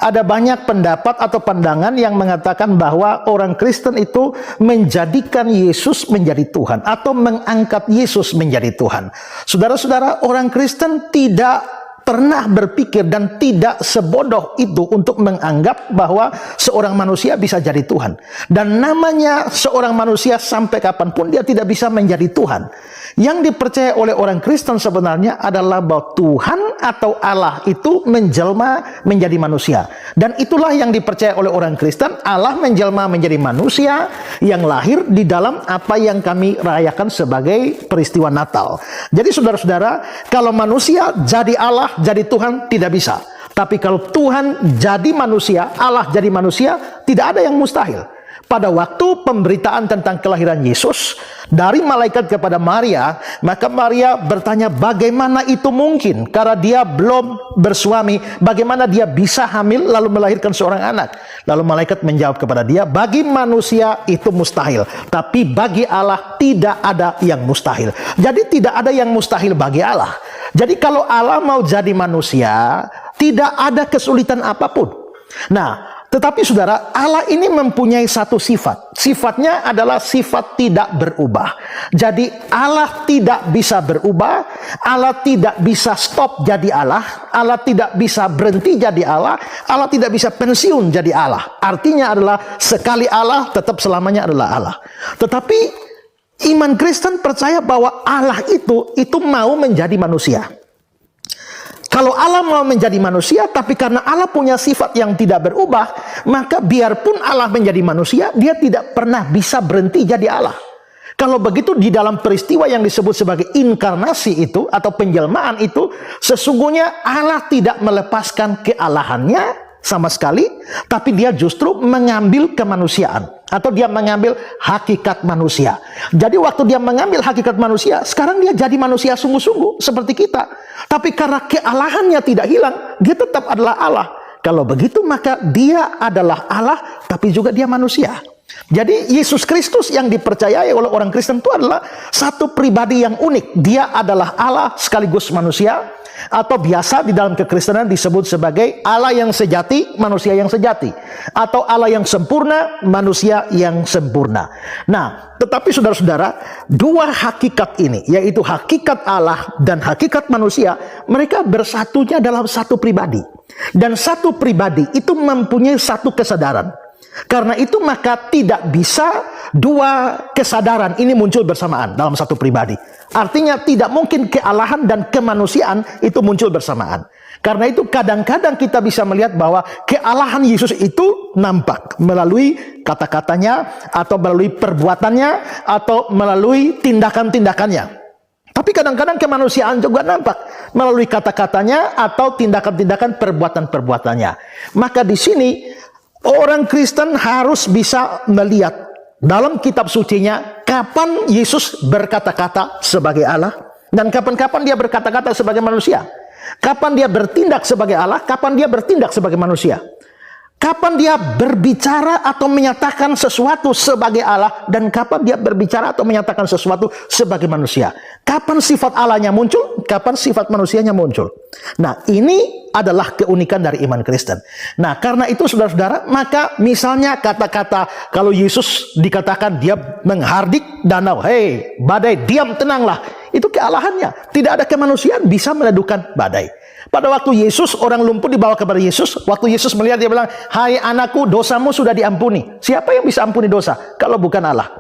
Ada banyak pendapat atau pandangan yang mengatakan bahwa orang Kristen itu menjadikan Yesus menjadi Tuhan atau mengangkat Yesus menjadi Tuhan. Saudara-saudara, orang Kristen tidak pernah berpikir dan tidak sebodoh itu untuk menganggap bahwa seorang manusia bisa jadi Tuhan. Dan namanya seorang manusia sampai kapanpun dia tidak bisa menjadi Tuhan. Yang dipercaya oleh orang Kristen sebenarnya adalah bahwa Tuhan atau Allah itu menjelma menjadi manusia. Dan itulah yang dipercaya oleh orang Kristen, Allah menjelma menjadi manusia yang lahir di dalam apa yang kami rayakan sebagai peristiwa Natal. Jadi saudara-saudara, kalau manusia jadi Allah, jadi Tuhan, tidak bisa. Tapi kalau Tuhan jadi manusia, Allah jadi manusia, tidak ada yang mustahil. Pada waktu pemberitaan tentang kelahiran Yesus dari malaikat kepada Maria, maka Maria bertanya bagaimana itu mungkin karena dia belum bersuami, bagaimana dia bisa hamil lalu melahirkan seorang anak. Lalu malaikat menjawab kepada dia, bagi manusia itu mustahil, tapi bagi Allah tidak ada yang mustahil. Jadi tidak ada yang mustahil bagi Allah. Jadi kalau Allah mau jadi manusia, tidak ada kesulitan apapun. Nah, tetapi saudara, Allah ini mempunyai satu sifat. Sifatnya adalah sifat tidak berubah. Jadi Allah tidak bisa berubah, Allah tidak bisa stop jadi Allah, Allah tidak bisa berhenti jadi Allah, Allah tidak bisa pensiun jadi Allah. Artinya adalah sekali Allah, tetap selamanya adalah Allah. Tetapi iman Kristen percaya bahwa Allah itu mau menjadi manusia. Kalau Allah mau menjadi manusia, tapi karena Allah punya sifat yang tidak berubah, maka biarpun Allah menjadi manusia, dia tidak pernah bisa berhenti jadi Allah. Kalau begitu di dalam peristiwa yang disebut sebagai inkarnasi itu, atau penjelmaan itu, sesungguhnya Allah tidak melepaskan kealahannya sama sekali, tapi dia justru mengambil kemanusiaan, atau dia mengambil hakikat manusia. Jadi waktu dia mengambil hakikat manusia, sekarang dia jadi manusia sungguh-sungguh seperti kita. Tapi karena kealahannya tidak hilang, dia tetap adalah Allah. Kalau begitu maka dia adalah Allah, tapi juga dia manusia. Jadi Yesus Kristus yang dipercayai oleh orang Kristen itu adalah satu pribadi yang unik. Dia adalah Allah sekaligus manusia, atau biasa di dalam kekristenan disebut sebagai Allah yang sejati, manusia yang sejati, atau Allah yang sempurna, manusia yang sempurna. Nah, tetapi saudara-saudara, dua hakikat ini, yaitu hakikat Allah dan hakikat manusia, mereka bersatunya dalam satu pribadi. Dan satu pribadi itu mempunyai satu kesadaran. Karena itu maka tidak bisa dua kesadaran ini muncul bersamaan dalam satu pribadi. Artinya tidak mungkin kealahan dan kemanusiaan itu muncul bersamaan. Karena itu kadang-kadang kita bisa melihat bahwa kealahan Yesus itu nampak melalui kata-katanya, atau melalui perbuatannya, atau melalui tindakan-tindakannya. Tapi kadang-kadang kemanusiaan juga nampak melalui kata-katanya atau tindakan-tindakan perbuatan-perbuatannya. Maka di sini orang Kristen harus bisa melihat dalam kitab sucinya kapan Yesus berkata-kata sebagai Allah dan kapan-kapan dia berkata-kata sebagai manusia. Kapan dia bertindak sebagai Allah, kapan dia bertindak sebagai manusia. Kapan dia berbicara atau menyatakan sesuatu sebagai Allah, dan kapan dia berbicara atau menyatakan sesuatu sebagai manusia. Kapan sifat Allahnya muncul, kapan sifat manusianya muncul. Nah, ini adalah keunikan dari iman Kristen. Nah, karena itu saudara-saudara, maka misalnya kata-kata kalau Yesus dikatakan dia menghardik danau, hei badai diam tenanglah, itu kealahannya. Tidak ada kemanusiaan bisa meredukan badai. Pada waktu Yesus, orang lumpuh dibawa kepada Yesus. Waktu Yesus melihat, dia bilang, hai anakku, dosamu sudah diampuni. Siapa yang bisa ampuni dosa kalau bukan Allah?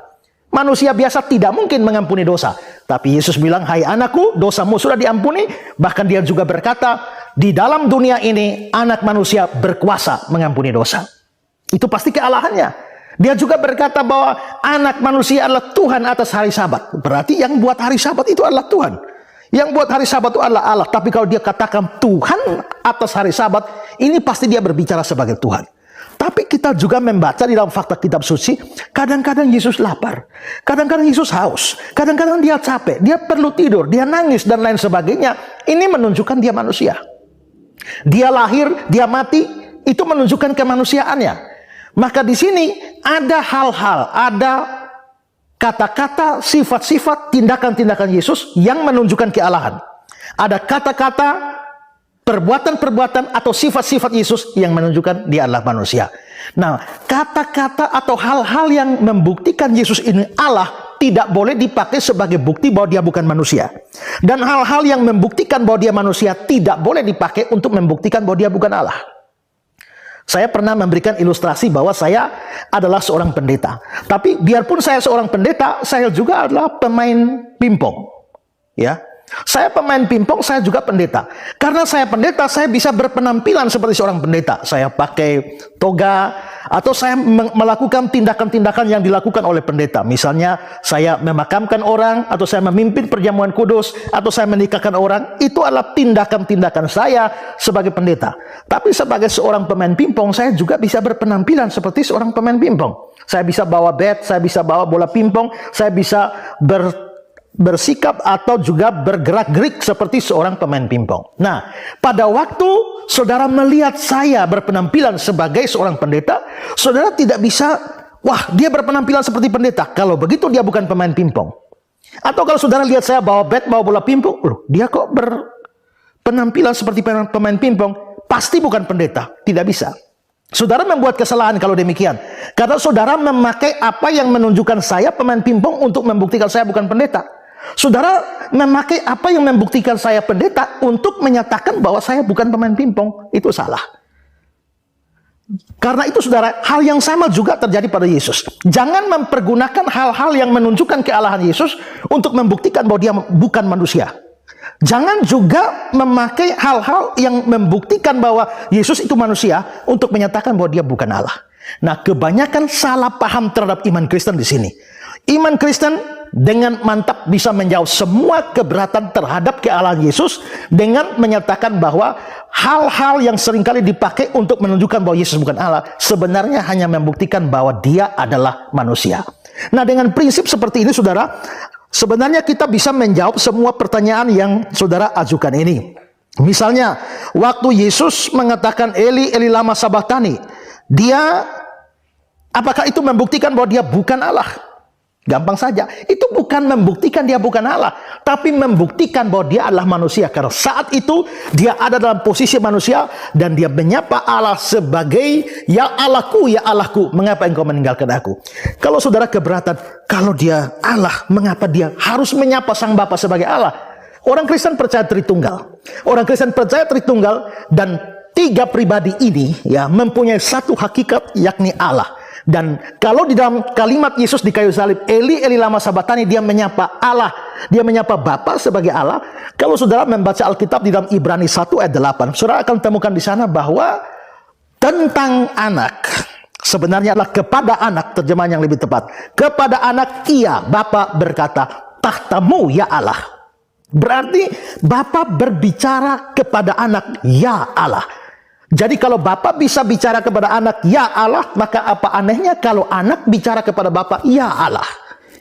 Manusia biasa tidak mungkin mengampuni dosa. Tapi Yesus bilang, hai anakku, dosamu sudah diampuni. Bahkan dia juga berkata, di dalam dunia ini anak manusia berkuasa mengampuni dosa. Itu pasti kealahannya. Dia juga berkata bahwa anak manusia adalah Tuhan atas hari Sabat. Berarti yang buat hari Sabat itu adalah Tuhan. Yang buat hari Sabat itu adalah Allah. Tapi kalau dia katakan Tuhan atas hari Sabat, ini pasti dia berbicara sebagai Tuhan. Tapi kita juga membaca di dalam fakta kitab suci, kadang-kadang Yesus lapar, kadang-kadang Yesus haus, kadang-kadang dia capek, dia perlu tidur, dia nangis dan lain sebagainya. Ini menunjukkan dia manusia. Dia lahir, dia mati, itu menunjukkan kemanusiaannya. Maka di sini ada hal-hal, ada kata-kata, sifat-sifat, tindakan-tindakan Yesus yang menunjukkan kealahan. Ada kata-kata perbuatan-perbuatan atau sifat-sifat Yesus yang menunjukkan dia adalah manusia. Nah, kata-kata atau hal-hal yang membuktikan Yesus ini Allah tidak boleh dipakai sebagai bukti bahwa dia bukan manusia. Dan hal-hal yang membuktikan bahwa dia manusia tidak boleh dipakai untuk membuktikan bahwa dia bukan Allah. Saya pernah memberikan ilustrasi bahwa saya adalah seorang pendeta. Tapi biarpun saya seorang pendeta, saya juga adalah pemain pingpong. Ya, saya pemain pingpong, saya juga pendeta. Karena saya pendeta, saya bisa berpenampilan seperti seorang pendeta. Saya pakai toga, atau saya melakukan tindakan-tindakan yang dilakukan oleh pendeta. Misalnya, saya memakamkan orang, atau saya memimpin perjamuan kudus, atau saya menikahkan orang. Itu adalah tindakan-tindakan saya sebagai pendeta. Tapi sebagai seorang pemain pingpong, saya juga bisa berpenampilan seperti seorang pemain pingpong. Saya bisa bawa bat, saya bisa bawa bola pingpong, saya bisa bersikap atau juga bergerak-gerik seperti seorang pemain pingpong. Nah, pada waktu saudara melihat saya berpenampilan sebagai seorang pendeta, saudara tidak bisa, wah, dia berpenampilan seperti pendeta. Kalau begitu dia bukan pemain pingpong. Atau kalau saudara lihat saya bawa bat, bawa bola pingpong, loh, dia kok berpenampilan seperti pemain pingpong, pasti bukan pendeta. Tidak bisa. Saudara membuat kesalahan kalau demikian. Karena saudara memakai apa yang menunjukkan saya pemain pingpong untuk membuktikan saya bukan pendeta. Saudara memakai apa yang membuktikan saya pendeta untuk menyatakan bahwa saya bukan pemain pingpong. Itu salah. Karena itu saudara, hal yang sama juga terjadi pada Yesus. Jangan mempergunakan hal-hal yang menunjukkan kealahan Yesus untuk membuktikan bahwa dia bukan manusia. Jangan juga memakai hal-hal yang membuktikan bahwa Yesus itu manusia untuk menyatakan bahwa dia bukan Allah. Nah, kebanyakan salah paham terhadap iman Kristen di sini. Iman Kristen dengan mantap bisa menjawab semua keberatan terhadap kealahan Yesus dengan menyatakan bahwa hal-hal yang seringkali dipakai untuk menunjukkan bahwa Yesus bukan Allah sebenarnya hanya membuktikan bahwa dia adalah manusia. Nah, dengan prinsip seperti ini saudara, sebenarnya kita bisa menjawab semua pertanyaan yang saudara ajukan ini. Misalnya, waktu Yesus mengatakan Eli, Eli lama sabachthani, apakah itu membuktikan bahwa dia bukan Allah? Gampang saja, itu bukan membuktikan dia bukan Allah, tapi membuktikan bahwa dia adalah manusia. Karena saat itu dia ada dalam posisi manusia dan dia menyapa Allah sebagai ya Allahku, mengapa engkau meninggalkan aku? Kalau saudara keberatan, kalau dia Allah, mengapa dia harus menyapa sang Bapa sebagai Allah? Orang Kristen percaya Tritunggal. Orang Kristen percaya Tritunggal dan tiga pribadi ini ya mempunyai satu hakikat, yakni Allah. Dan kalau di dalam kalimat Yesus di kayu salib, Eli, Eli lama sabachthani, dia menyapa Allah, dia menyapa Bapa sebagai Allah. Kalau saudara membaca Alkitab di dalam Ibrani 1 ayat 8, saudara akan temukan di sana bahwa tentang anak, sebenarnya adalah kepada anak, terjemahan yang lebih tepat. Kepada anak ia, Bapa berkata, tahtamu ya Allah. Berarti Bapa berbicara kepada anak, ya Allah. Jadi kalau Bapa bisa bicara kepada anak, ya Allah, maka apa anehnya kalau anak bicara kepada Bapa, ya Allah.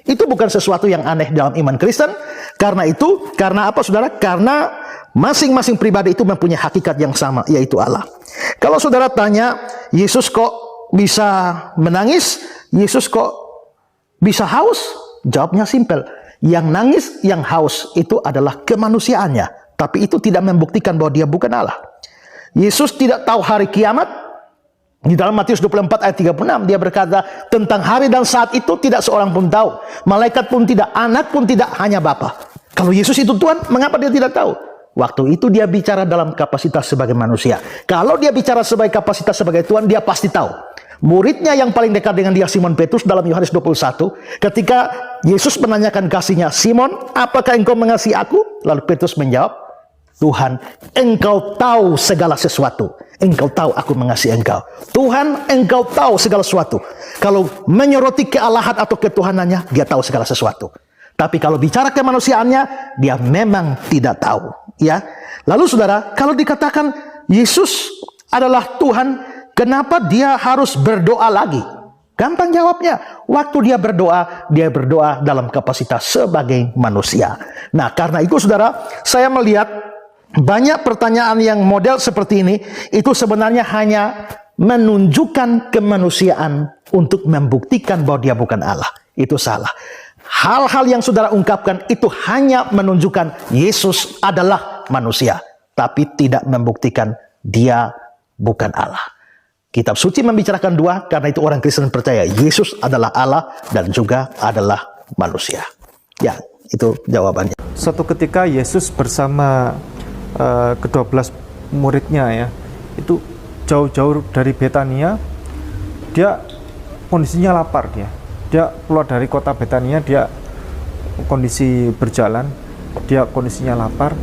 Itu bukan sesuatu yang aneh dalam iman Kristen. Karena itu, karena apa saudara? Karena masing-masing pribadi itu mempunyai hakikat yang sama, yaitu Allah. Kalau saudara tanya, Yesus kok bisa menangis? Yesus kok bisa haus? Jawabnya simpel. Yang nangis, yang haus itu adalah kemanusiaannya. Tapi itu tidak membuktikan bahwa dia bukan Allah. Yesus tidak tahu hari kiamat. Di dalam Matius 24 ayat 36 dia berkata, tentang hari dan saat itu tidak seorang pun tahu. Malaikat pun tidak, anak pun tidak, hanya Bapa. Kalau Yesus itu Tuhan, mengapa dia tidak tahu? Waktu itu dia bicara dalam kapasitas sebagai manusia. Kalau dia bicara sebagai kapasitas sebagai Tuhan, dia pasti tahu. Muridnya yang paling dekat dengan dia, Simon Petrus, dalam Yohanes 21, ketika Yesus menanyakan kasihnya, Simon, apakah engkau mengasihi aku? Lalu Petrus menjawab, Tuhan, engkau tahu segala sesuatu. Engkau tahu aku mengasihi engkau. Tuhan, engkau tahu segala sesuatu. Kalau menyoroti kealahan atau ketuhanannya, dia tahu segala sesuatu. Tapi kalau bicara kemanusiaannya, dia memang tidak tahu. Ya. Lalu saudara, kalau dikatakan Yesus adalah Tuhan, kenapa dia harus berdoa lagi? Gampang jawabnya. Waktu dia berdoa dalam kapasitas sebagai manusia. Nah, karena itu saudara, saya melihat banyak pertanyaan yang model seperti ini, itu sebenarnya hanya menunjukkan kemanusiaan untuk membuktikan bahwa dia bukan Allah. Itu salah. Hal-hal yang saudara ungkapkan itu hanya menunjukkan Yesus adalah manusia. tapi tidak membuktikan dia bukan Allah. Kitab suci membicarakan dua, karena itu orang Kristen percaya Yesus adalah Allah dan juga adalah manusia. Ya, itu jawabannya. Suatu ketika Yesus bersama ke-12 muridnya ya, itu jauh-jauh dari Betania, dia kondisinya lapar, dia keluar dari kota Betania, dia kondisi berjalan, dia kondisinya lapar.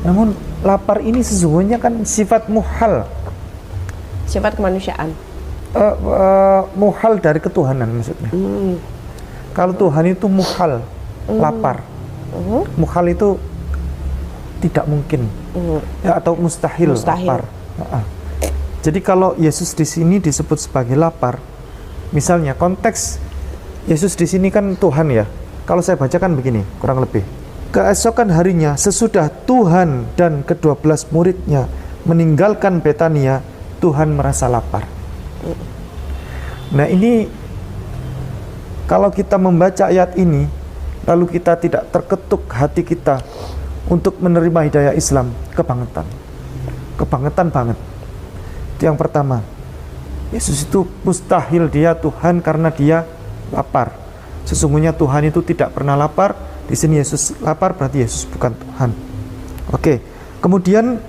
Namun lapar ini sesungguhnya kan sifat muhal, sifat kemanusiaan. Muhal dari ketuhanan maksudnya. Kalau Tuhan itu muhal, lapar. Muhal itu tidak mungkin, ya, atau mustahil. Lapar. Jadi kalau Yesus di sini disebut sebagai lapar, misalnya konteks Yesus di sini kan Tuhan ya. Kalau saya bacakan begini, kurang lebih. Keesokan harinya, sesudah Tuhan dan ke-12 muridnya meninggalkan Betania, Tuhan merasa lapar. Nah ini, kalau kita membaca ayat ini, lalu kita tidak terketuk hati kita untuk menerima hidayah Islam, kebangetan. Kebangetan banget. Itu yang pertama. Yesus itu mustahil dia Tuhan karena dia lapar. Sesungguhnya Tuhan itu tidak pernah lapar. Di sini Yesus lapar, berarti Yesus bukan Tuhan. Oke. Kemudian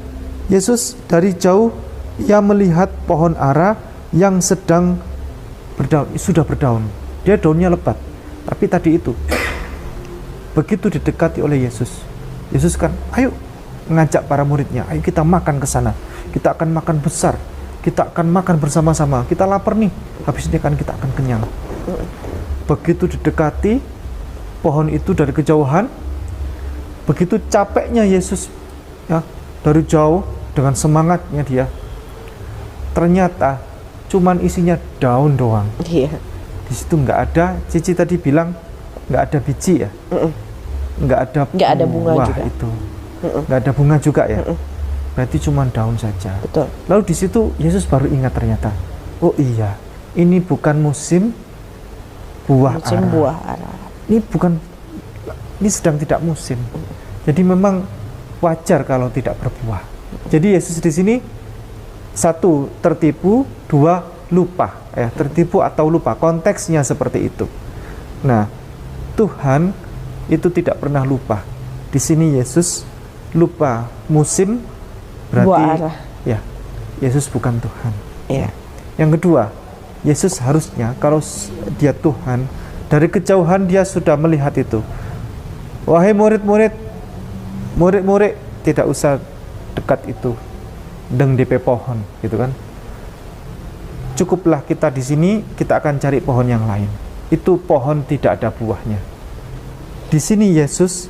Yesus dari jauh ia melihat pohon ara yang sedang berdaun, sudah berdaun. Dia daunnya lebat. Tapi tadi itu, begitu didekati oleh Yesus, Yesus kan, ayo ngajak para muridnya, ayo kita makan ke sana. Kita akan makan besar. Kita akan makan bersama-sama. Kita lapar nih. Habis ini kan kita akan kenyang. Begitu didekati pohon itu dari kejauhan, begitu capeknya Yesus ya dari jauh dengan semangatnya dia, ternyata cuman isinya daun doang. Iya. Di situ nggak ada, Cici tadi bilang nggak ada biji ya, nggak ada bunga juga. Itu nggak ada bunga juga ya, berarti cuma daun saja. Betul. Lalu di situ Yesus baru ingat ternyata, oh iya, ini bukan musim buah ara. Ini sedang tidak musim. Jadi memang wajar kalau tidak berbuah. Jadi Yesus di sini, satu, tertipu, dua, lupa. Tertipu atau lupa, konteksnya seperti itu. Nah, Tuhan itu tidak pernah lupa. Di sini Yesus lupa musim, berarti ya Yesus bukan Tuhan. Iya. Yang kedua, Yesus harusnya kalau dia Tuhan, dari kejauhan dia sudah melihat itu. Wahai murid-murid, tidak usah dekat itu, deng DP pohon, gitu kan? Cukuplah kita di sini, kita akan cari pohon yang lain. Itu pohon tidak ada buahnya. Di sini Yesus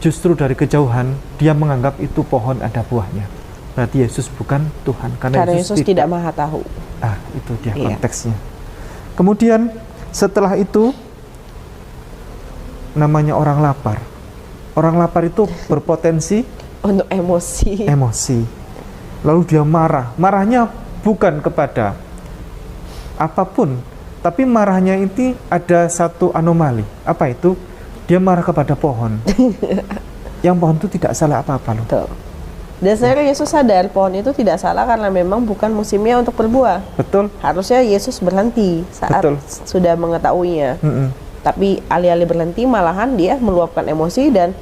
justru dari kejauhan dia menganggap itu pohon ada buahnya. Berarti Yesus bukan Tuhan, karena Yesus tidak maha tahu. Itu dia konteksnya. Kemudian setelah itu, namanya orang lapar. Orang lapar itu berpotensi untuk emosi. Lalu dia marah. Marahnya bukan kepada apapun, tapi marahnya ini ada satu anomali. Apa itu? Dia marah kepada pohon. Yang pohon itu tidak salah apa-apa loh. Dan sebenarnya Yesus sadar pohon itu tidak salah karena memang bukan musimnya untuk berbuah. Betul. Harusnya Yesus berhenti saat sudah mengetahuinya. Tapi alih-alih berhenti, malahan dia meluapkan emosi dan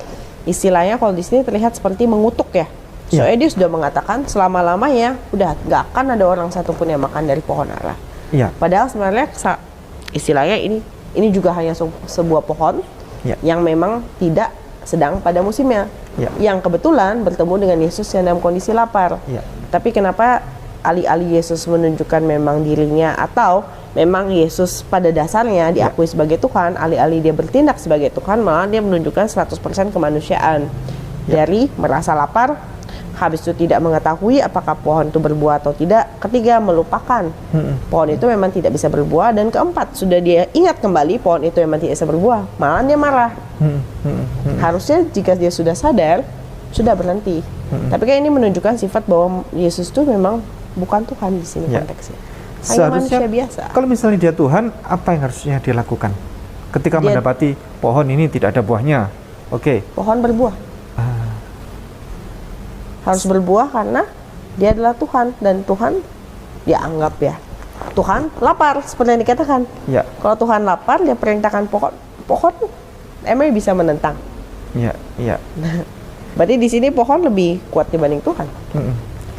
istilahnya kalau di sini terlihat seperti mengutuk ya. Soalnya dia sudah mengatakan selama-lamanya udah nggak akan ada orang satupun yang makan dari pohon ara. Padahal sebenarnya istilahnya ini juga hanya sebuah pohon yang memang tidak sedang pada musimnya. Yang kebetulan bertemu dengan Yesus yang dalam kondisi lapar. Tapi kenapa alih-alih Yesus menunjukkan memang dirinya atau memang Yesus pada dasarnya diakui sebagai Tuhan, alih-alih dia bertindak sebagai Tuhan, malah dia menunjukkan 100% kemanusiaan. Dari merasa lapar, habis itu tidak mengetahui apakah pohon itu berbuah atau tidak, ketiga melupakan pohon itu memang tidak bisa berbuah, dan keempat sudah dia ingat kembali pohon itu memang tidak bisa berbuah, malah dia marah. Harusnya jika dia sudah sadar, sudah berhenti. Tapi kan ini menunjukkan sifat bahwa Yesus itu memang bukan Tuhan di sini konteksnya. Hanya manusia biasa. Kalau misalnya dia Tuhan, apa yang harusnya dia lakukan ketika mendapati pohon ini tidak ada buahnya? Pohon berbuah. harus berbuah karena dia adalah Tuhan, dan Tuhan dianggap ya, Tuhan lapar seperti yang dikatakan. Ya. Kalau Tuhan lapar, dia perintahkan pohon emang bisa menentang. Ya, ya. Berarti di sini pohon lebih kuat dibanding Tuhan.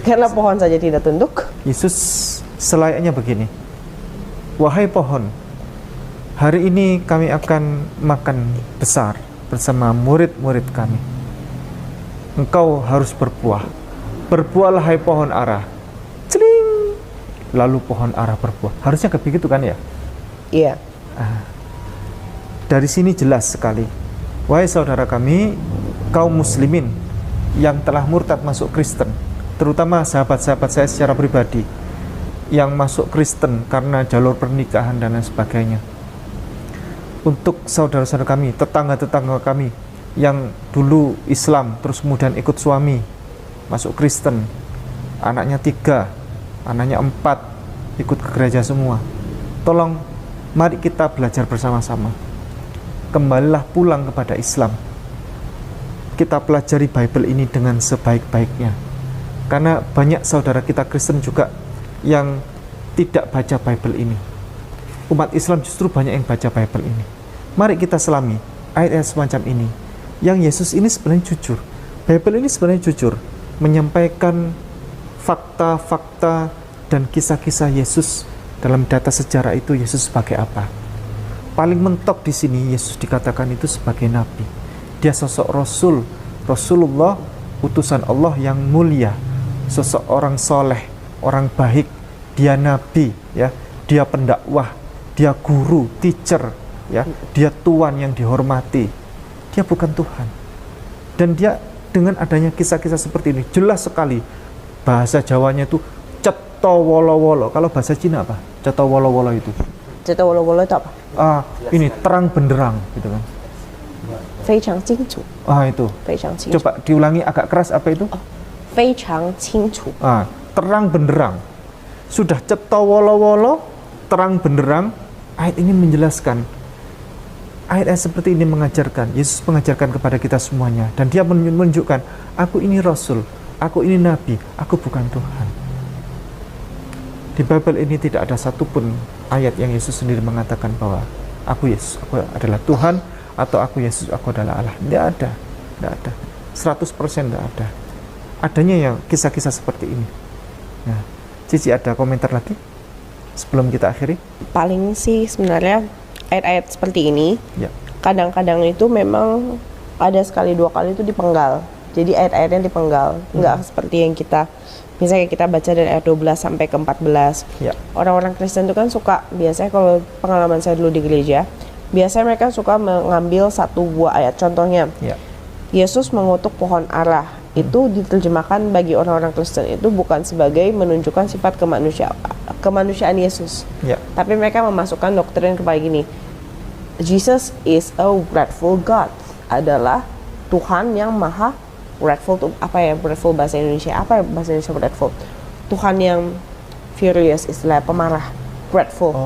Karena pohon saja tidak tunduk. Yesus selayaknya begini. Wahai pohon, hari ini kami akan makan besar bersama murid-murid kami. Engkau harus berbuah. Berbuahlah hai pohon ara. Celing. Lalu pohon ara berbuah. Harusnya begitu kan ya? Iya. Dari sini jelas sekali. Wahai saudara kami, kaum muslimin yang telah murtad masuk Kristen, terutama sahabat-sahabat saya secara pribadi yang masuk Kristen karena jalur pernikahan dan lain sebagainya. Untuk saudara-saudara kami, tetangga-tetangga kami yang dulu Islam terus kemudian ikut suami masuk Kristen, anaknya 3, anaknya 4 ikut ke gereja semua. Tolong, mari kita belajar bersama-sama. Kembalilah pulang kepada Islam. Kita pelajari Bible ini dengan sebaik-baiknya. Karena banyak saudara kita Kristen juga yang tidak baca Bible ini. Umat Islam justru banyak yang baca Bible ini. Mari kita selami ayat-ayat semacam ini. Yang Yesus ini sebenarnya jujur. Bible ini sebenarnya jujur, menyampaikan fakta-fakta dan kisah-kisah Yesus. Dalam data sejarah itu Yesus sebagai apa? Paling mentok di sini Yesus dikatakan itu sebagai nabi. Dia sosok rasul, Rasulullah, utusan Allah yang mulia, sosok orang soleh, orang baik. Dia nabi, ya. Dia pendakwah, dia guru, teacher, ya. Dia tuan yang dihormati. Dia bukan Tuhan. Dan dia dengan adanya kisah-kisah seperti ini jelas sekali bahasa Jawanya itu cetowolo-wolo. Kalau bahasa Cina apa? Cetowolo-wolo itu. Cetowolo-wolo itu apa? Ini terang benderang gitu kan. 非常清楚. Itu. 非常清楚. Coba diulangi agak keras apa itu? 非常清楚. Terang benderang. Sudah cetowolo-wolo, terang benderang. Ayat ini menjelaskan. Ayat-ayat seperti ini mengajarkan, Yesus mengajarkan kepada kita semuanya, dan dia menunjukkan, aku ini Rasul, aku ini Nabi, aku bukan Tuhan. Di Bible ini tidak ada satupun ayat yang Yesus sendiri mengatakan bahwa aku Yesus, aku adalah Tuhan, atau aku Yesus, aku adalah Allah. Tidak ada, tidak ada. 100% tidak ada. Adanya yang kisah-kisah seperti ini. Nah, Cici ada komentar lagi sebelum kita akhiri? Paling sih sebenarnya ayat-ayat seperti ini, Ya. kadang-kadang itu memang ada sekali 2 kali itu dipenggal. Jadi ayat-ayatnya dipenggal, nggak seperti yang kita, misalnya kita baca dari ayat 12 sampai ke 14. Ya. Orang-orang Kristen itu kan suka, biasanya kalau pengalaman saya dulu di gereja, biasanya mereka suka mengambil 1 buah ayat. Contohnya, Ya. Yesus mengutuk pohon ara. Itu diterjemahkan bagi orang-orang Kristen itu bukan sebagai menunjukkan sifat kemanusiaan Yesus. Ya. Tapi mereka memasukkan doktrin kepada gini. Jesus is a wrathful God. Adalah Tuhan yang maha wrathful. Apa ya wrathful bahasa Indonesia? Apa bahasa Indonesia wrathful? Tuhan yang furious, istilah pemarah. Wrathful.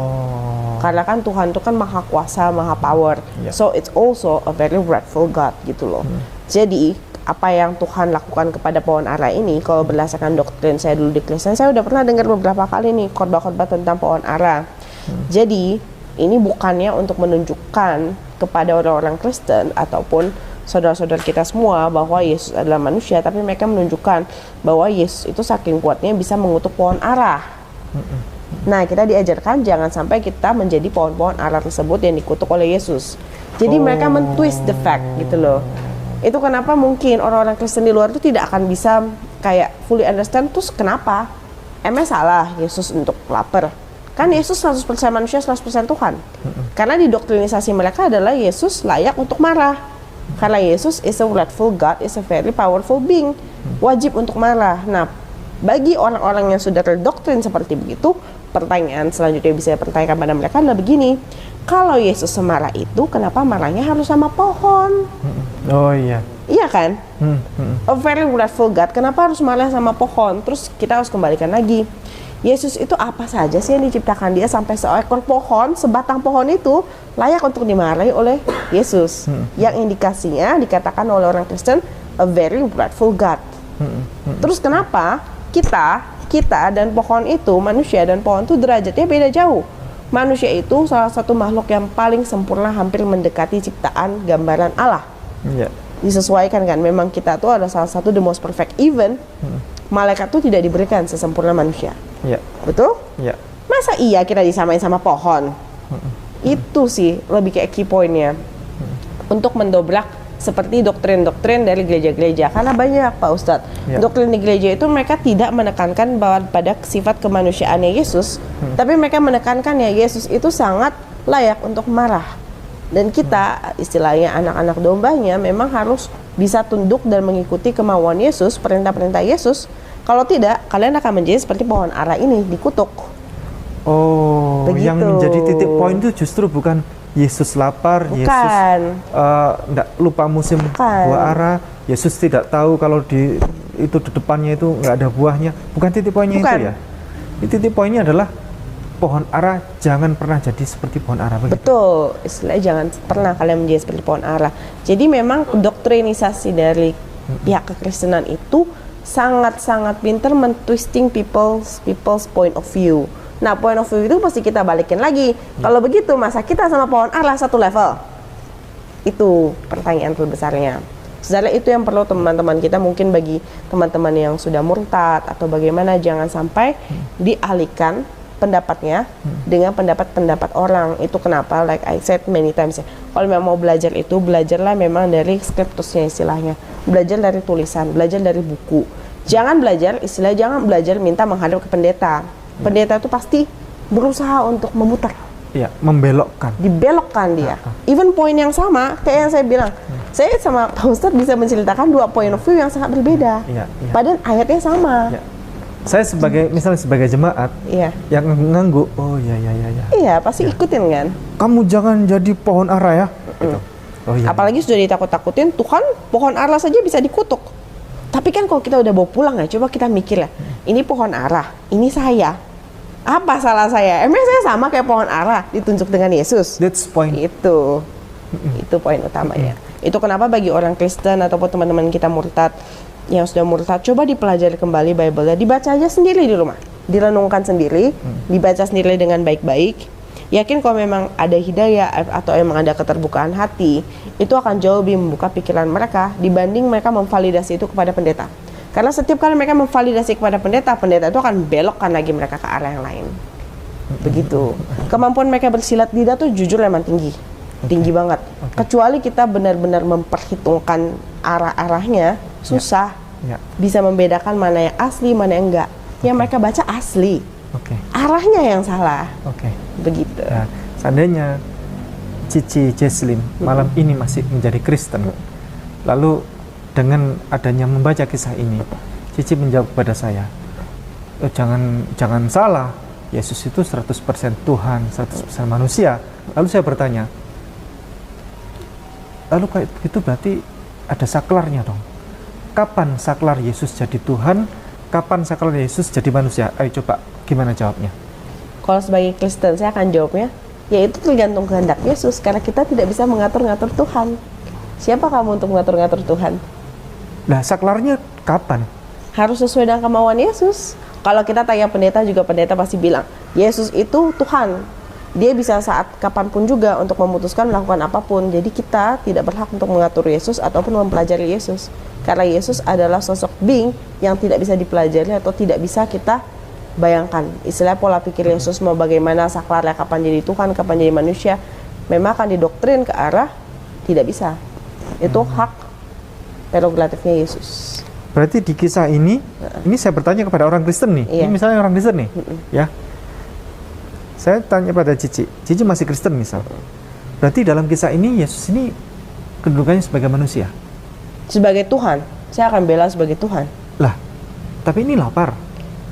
Karena kan Tuhan itu kan maha kuasa, maha power. Ya. So it's also a very wrathful God gitu loh. Jadi apa yang Tuhan lakukan kepada pohon ara ini, kalau berdasarkan doktrin saya dulu di Kristen, saya udah pernah dengar beberapa kali nih khotbah-khotbah tentang pohon ara. Jadi ini bukannya untuk menunjukkan kepada orang-orang Kristen ataupun saudara-saudara kita semua bahwa Yesus adalah manusia, tapi mereka menunjukkan bahwa Yesus itu saking kuatnya bisa mengutuk pohon ara. Nah, kita diajarkan jangan sampai kita menjadi pohon-pohon ara tersebut yang dikutuk oleh Yesus. Jadi mereka mentwist the fact gitu loh. Itu kenapa mungkin orang-orang Kristen di luar itu tidak akan bisa kayak fully understand, terus kenapa? Emang salah Yesus untuk lapar? Kan Yesus 100% manusia, 100% Tuhan. Karena di doktrinisasi mereka adalah Yesus layak untuk marah. Karena Yesus is a wrathful God, is a very powerful being. Wajib untuk marah. Nah, bagi orang-orang yang sudah terdoktrin seperti begitu, pertanyaan selanjutnya bisa dipertanyakan pada mereka adalah begini. Kalau Yesus semarah itu, kenapa marahnya harus sama pohon? Oh iya. Iya kan? A very wrathful God, kenapa harus marah sama pohon? Terus kita harus kembalikan lagi. Yesus itu apa saja sih yang diciptakan dia sampai seekor pohon, sebatang pohon itu layak untuk dimarahi oleh Yesus. Yang indikasinya dikatakan oleh orang Kristen, a very wrathful God. Terus kenapa kita dan pohon itu, manusia dan pohon itu derajatnya beda jauh. Manusia itu salah satu makhluk yang paling sempurna, hampir mendekati ciptaan gambaran Allah. Iya. Disesuaikan kan, memang kita tuh ada salah satu the most perfect. Even malaikat tuh tidak diberikan sesempurna manusia. Iya. Betul? Iya. Masa iya kita disamain sama pohon? Itu sih lebih kayak key point-nya. Untuk mendobrak seperti doktrin-doktrin dari gereja-gereja. Karena banyak Pak Ustadz, doktrin di gereja itu mereka tidak menekankan bahwa pada sifat kemanusiaannya Yesus, tapi mereka menekankan ya Yesus itu sangat layak untuk marah. Dan kita, istilahnya anak-anak dombanya, memang harus bisa tunduk dan mengikuti kemauan Yesus, perintah-perintah Yesus. Kalau tidak, kalian akan menjadi seperti pohon ara ini, dikutuk. Oh, Begitu. yang menjadi titik poin itu justru bukan Yesus lapar, Bukan. Yesus nggak lupa musim buah ara, Yesus tidak tahu kalau itu di depannya itu nggak ada buahnya. Bukan titik poinnya Bukan. itu ya. Titik poinnya adalah pohon ara jangan pernah jadi seperti pohon ara. Begitu. Betul, istilahnya jangan pernah kalian menjadi seperti pohon ara. Jadi memang doktrinisasi dari pihak kekristenan itu sangat-sangat pintar mentwisting people's point of view. Nah, point of view itu pasti kita balikin lagi. Kalau begitu, masa kita sama pohon ara satu level? Itu pertanyaan terbesarnya. Sebenarnya itu yang perlu teman-teman kita, mungkin bagi teman-teman yang sudah murtad atau bagaimana, jangan sampai dialihkan pendapatnya dengan pendapat-pendapat orang. Itu kenapa, like I said many times ya, kalau memang mau belajar itu, belajarlah memang dari skriptusnya istilahnya. Belajar dari tulisan, belajar dari buku. Jangan belajar, jangan belajar minta menghadap ke pendeta. Pendeta itu pasti berusaha untuk memutar, membelokkan, dibelokkan dia. Even poin yang sama, kayak yang saya bilang, saya sama Pak Ustadz bisa menceritakan dua point of view yang sangat berbeda, padahal ayatnya sama. Saya misalnya sebagai jemaat yang ngangguk, oh iya, pasti ikutin kan. Kamu jangan jadi pohon ara ya. Gitu. Oh, iya. Apalagi sudah ditakut-takutin, Tuhan pohon ara saja bisa dikutuk. Tapi kan kalau kita udah bawa pulang ya, coba kita mikir ya, ini pohon ara, ini saya. Apa salah saya? Emang saya sama kayak pohon ara ditunjuk dengan Yesus? That's point. Itu poin utamanya. Itu kenapa bagi orang Kristen ataupun teman-teman kita murtad, yang sudah murtad, coba dipelajari kembali Bible-nya, dibaca aja sendiri di rumah, direnungkan sendiri, dibaca sendiri dengan baik-baik. Yakin kalau memang ada hidayah atau memang ada keterbukaan hati, itu akan jauh lebih membuka pikiran mereka dibanding mereka memvalidasi itu kepada pendeta. Karena setiap kali mereka memvalidasi kepada pendeta, pendeta itu akan belokkan lagi mereka ke arah yang lain. Begitu. Kemampuan mereka bersilat lidah tuh jujur memang tinggi banget. Kecuali kita benar-benar memperhitungkan arah-arahnya, susah. Bisa membedakan mana yang asli, mana yang enggak. Yang mereka baca asli. Arahnya yang salah. Begitu. Ya, seandainya Cici Jesslyn malam ini masih menjadi Kristen, lalu dengan adanya membaca kisah ini, Cici menjawab kepada saya, jangan salah, Yesus itu 100% Tuhan, 100% manusia. Lalu saya bertanya, lalu kayak itu berarti ada saklarnya dong. Kapan saklar Yesus jadi Tuhan? Kapan saklar Yesus jadi manusia? Ayo coba, gimana jawabnya? Kalau sebagai Kristen, saya akan jawabnya, yaitu tergantung kehendak Yesus, karena kita tidak bisa mengatur-ngatur Tuhan. Siapa kamu untuk mengatur-ngatur Tuhan? Nah, saklarnya kapan? Harus sesuai dengan kemauan Yesus. Kalau kita tanya pendeta juga, pendeta pasti bilang, Yesus itu Tuhan. Dia bisa saat kapanpun juga untuk memutuskan melakukan apapun. Jadi kita tidak berhak untuk mengatur Yesus ataupun mempelajari Yesus. Karena Yesus adalah sosok being yang tidak bisa dipelajari atau tidak bisa kita bayangkan. Istilah pola pikir Yesus mau bagaimana saklarnya, kapan jadi Tuhan, kapan jadi manusia, memang akan didoktrin ke arah tidak bisa. Itu hak prerogatifnya Yesus. Berarti di kisah ini saya bertanya kepada orang Kristen nih. Ini misalnya orang Kristen nih, ya. Saya tanya pada Cici masih Kristen misal. Berarti dalam kisah ini Yesus ini kedudukannya sebagai manusia. Sebagai Tuhan, saya akan bela sebagai Tuhan. Lah, tapi ini lapar.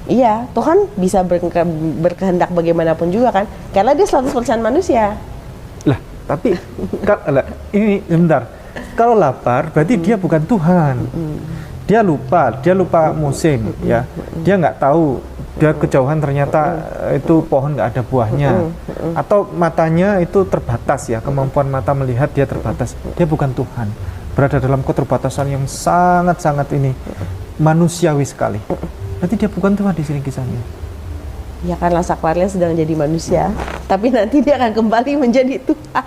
Iya, Tuhan bisa berkehendak bagaimanapun juga kan, karena dia 100% manusia. Lah, tapi ini sebentar. Kalau lapar, berarti dia bukan Tuhan. Dia lupa musim, ya. Dia nggak tahu, dia kejauhan ternyata itu pohon nggak ada buahnya. Atau matanya itu terbatas ya, kemampuan mata melihat dia terbatas. Dia bukan Tuhan. Berada dalam keterbatasan yang sangat-sangat ini. manusiawi sekali. Berarti dia bukan Tuhan di sini kisahnya. Ya karena saklarnya sedang jadi manusia, tapi nanti dia akan kembali menjadi Tuhan.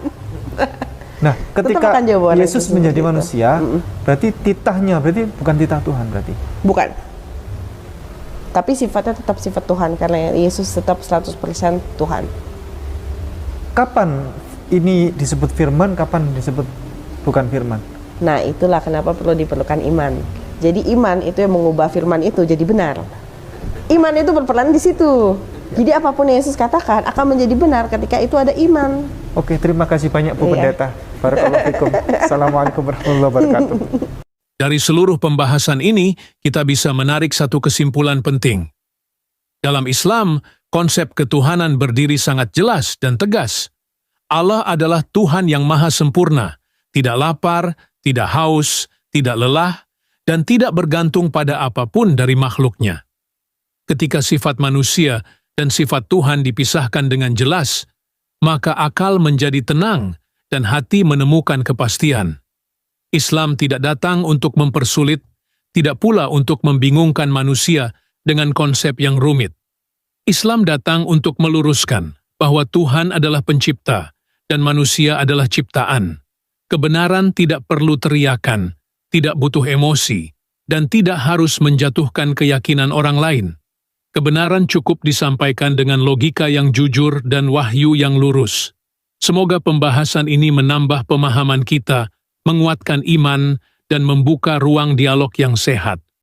Nah, ketika akan jawaban Yesus itu menjadi seperti itu. manusia, berarti titahnya berarti bukan titah Tuhan berarti. Bukan. Tapi sifatnya tetap sifat Tuhan karena Yesus tetap 100% Tuhan. Kapan ini disebut firman, kapan disebut bukan firman? Nah, itulah kenapa perlu diperlukan iman. Jadi iman itu yang mengubah firman itu jadi benar. Iman itu berperan di situ. Jadi apapun yang Yesus katakan akan menjadi benar ketika itu ada iman. Oke, terima kasih banyak Bu Iya. Pendeta. Barakallahu fikum. Assalamualaikum warahmatullahi wabarakatuh. Dari seluruh pembahasan ini, kita bisa menarik satu kesimpulan penting. Dalam Islam, konsep ketuhanan berdiri sangat jelas dan tegas. Allah adalah Tuhan yang maha sempurna, tidak lapar, tidak haus, tidak lelah, dan tidak bergantung pada apapun dari makhluknya. Ketika sifat manusia dan sifat Tuhan dipisahkan dengan jelas, maka akal menjadi tenang dan hati menemukan kepastian. Islam tidak datang untuk mempersulit, tidak pula untuk membingungkan manusia dengan konsep yang rumit. Islam datang untuk meluruskan bahwa Tuhan adalah pencipta dan manusia adalah ciptaan. Kebenaran tidak perlu teriakan, tidak butuh emosi, dan tidak harus menjatuhkan keyakinan orang lain. Kebenaran cukup disampaikan dengan logika yang jujur dan wahyu yang lurus. Semoga pembahasan ini menambah pemahaman kita, menguatkan iman, dan membuka ruang dialog yang sehat.